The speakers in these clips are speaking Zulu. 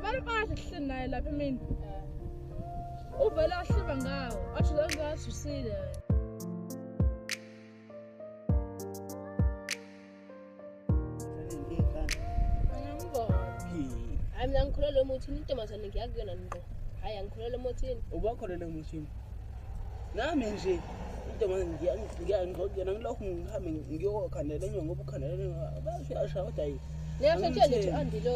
Abantu bahleli naye lapha mina. Uvela ahliba ngawo. Athi ngazusile. Mina ngikholelwa emothini intombazane ngiyakuyona ngqo. Hayi angikholelwa emothini. Ubakholelwa emothini. Nami nje intombazane ngiyangqokuyona ngilokhu ngihambe ngiyokukhandela enye ngoba ukhandela bayashaya kodwa yi. Niyasho nje andilo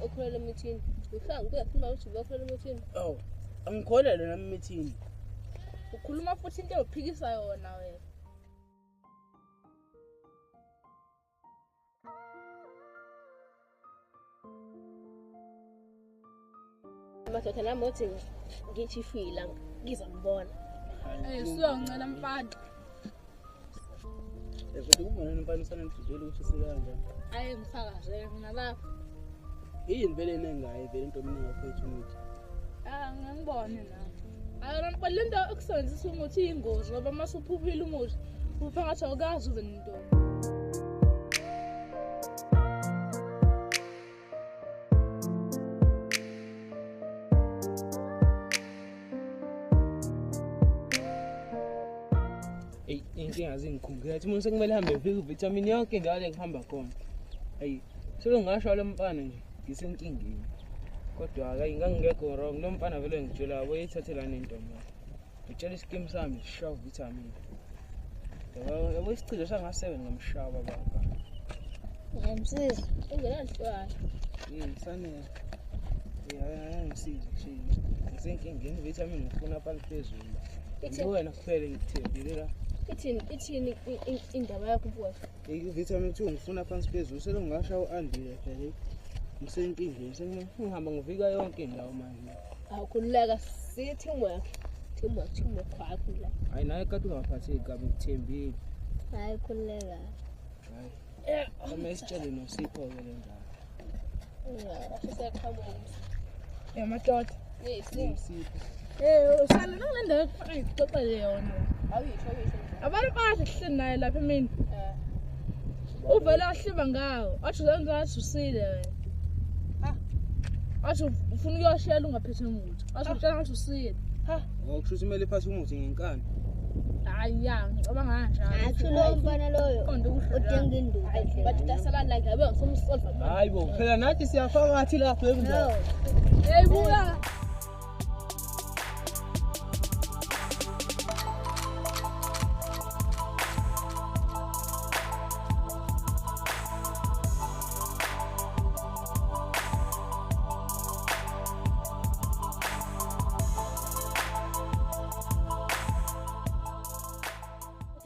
okholelwa emothini. Uhlanga kuyafuna ukuthi ubakholelwa emothini. Oh, angikholelwa nami emithini. Ukhuluma futhi into ophikisa yona wena. Madoda nami othi ngithi fila ngizambona. Siyongcela mfana. Kodwa kubona umfana sanendidele ukuthi sikanjani. Ayi ngisakazeke mina lapha. Yini vele nengayi vele into mina ngaphethu umuthi. Ngangibone nawe. Ayona kwale nto ekusebenzisa umuthi ingozi ngoba mase uphuphile umuthi upha ngathi awukazi ube nento. Inkinga zingikhungela ukuthi umuntu sekumele hambe ufike uvitamin yonke indawo le kuhamba khona. Hayi, sekungasho lo mfana nje ngisenkingeni. Kodwa ake ngangingekho wrong lo mfana vele ngitshela wayethathela nento mina. Ngitshela iskim sami sishawa vitamin. Yabo isichilo sanga7 ngamshaba baba. Ngiyamsiza. Ungenahlwa. Sanele. Ngisize nje. Ngisenkingeni vitamin ngifuna phansi phezulu. Wena kuphela ngithembile la. Ithini indaba yakho mfowethu? Vitamin 2 ngifuna phansi phezulu selo ngasha uandile phela. Ngisenkingeni sengihamba ngivika yonke indawo manje. Awukhululeka si teamwork kwakho la. Hayi naye kade ungaphatheki kabi ngithembile. Hayi khululeka. Hayi. Kama isitshele noSipho ke le ndaba. Yeah, madoda. Sipho. Usale nale ndawo exoxele yona. Awuyisho. Abantu bahleli naye lapha mina. Uvela ahliba ngawo. Athi ngazusile wena. Athi ufuna ukuyoshela ungaphethe umuntu. Athi utshela ngathi usile. Ngokusho ukuthi kumele iphathe umuthi ngenkani. Hayi ngicabanga kanjalo. Athi lo mfana loyo udinga induku. Bathi tasala la ngabe ngisomsolva. Hayi bo, phela nathi siyafaka ngathi lapho ekunjalo. Hey buya.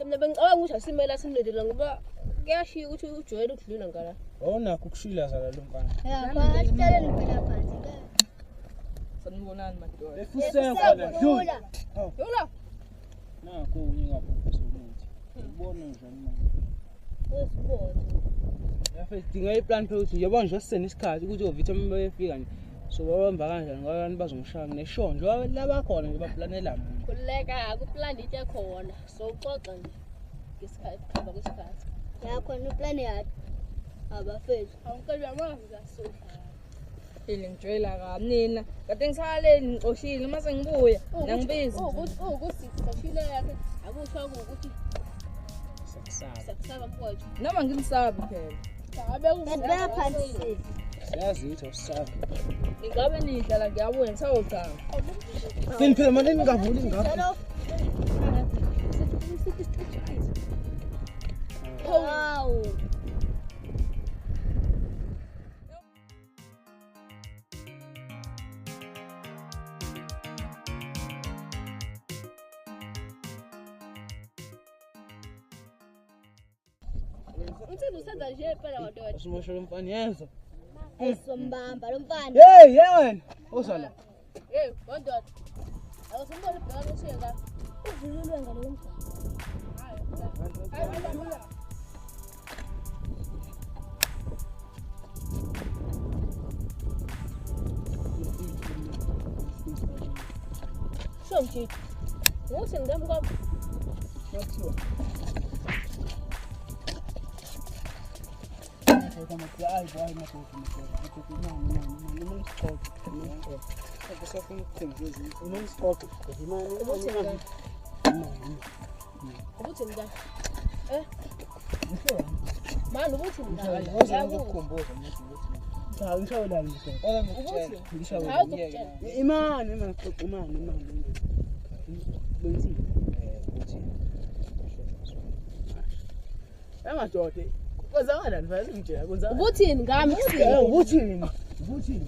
Mina bengicabanga ukuthi asimela simlindele ngoba kuyashiya ukuthi ujwayele ukudlula ngala. Awunakho ukushilaza la lo mfana. Basitshele phela phansi ke. Sanibonani madoda. Efusenga la. Yola. Nakho ngingaphuphisa umuthi. Ubona njani manje? Usibone. Yafethu dinga iplan phela ukuthi yabo nje sisene isikhathi ukuthi ovitamin bayefika nje. So babamba kanjani ngoba abantu bazongishaya neshonjo labakhona nje baplanela mina. Khululeka kuplan into khona. So uxoxa nje ngesikhathi khamba kwesikhathi. Yakhona uplan yakhe. Abafethu. Awukelwe amazi kasofa. Ngijwayela kabi nina. Kade ngisaleni ngixoshile mase ngibuya. Nangibizi. Ukuthi sashile yakhe akusho ukuthi sakusaba mfowethu. Noma ngimsabi phela. Ngabe Ngibeka phansi. Siyazi ukuthi awusabi. Ingabe nidlala ngiyabuya ngisawuthanga. Sini phela manje ningavuli ngapha. Wow. Untsini usenza nje phela wadoda. Usimosho lo mfana yenza. Esombamba lo mfana. Hey, wena. Uzala. Hey, wadoda. Awusimbona bheka usheka. Uvululwe ngalo mfana. Hayi. Somthi. Ngokuthi ngidambu kwami. Yathiwa. Kama kwa ai boy madoda madoda. Madoda mama mama. Noma isixoxo. Kusafuna ukukhumbuza unomsikoke imali Ubuthi mntana. Manje ubuthi mntana. ukukhumbuza cha ngishawula nje ngikutshela ngishawula Hawu kutshela. imali benzi ukuthi amadoda kwenzakala mfana ngitshela kwenzakala Ubuthini ngami? ubuthini Ubuthi.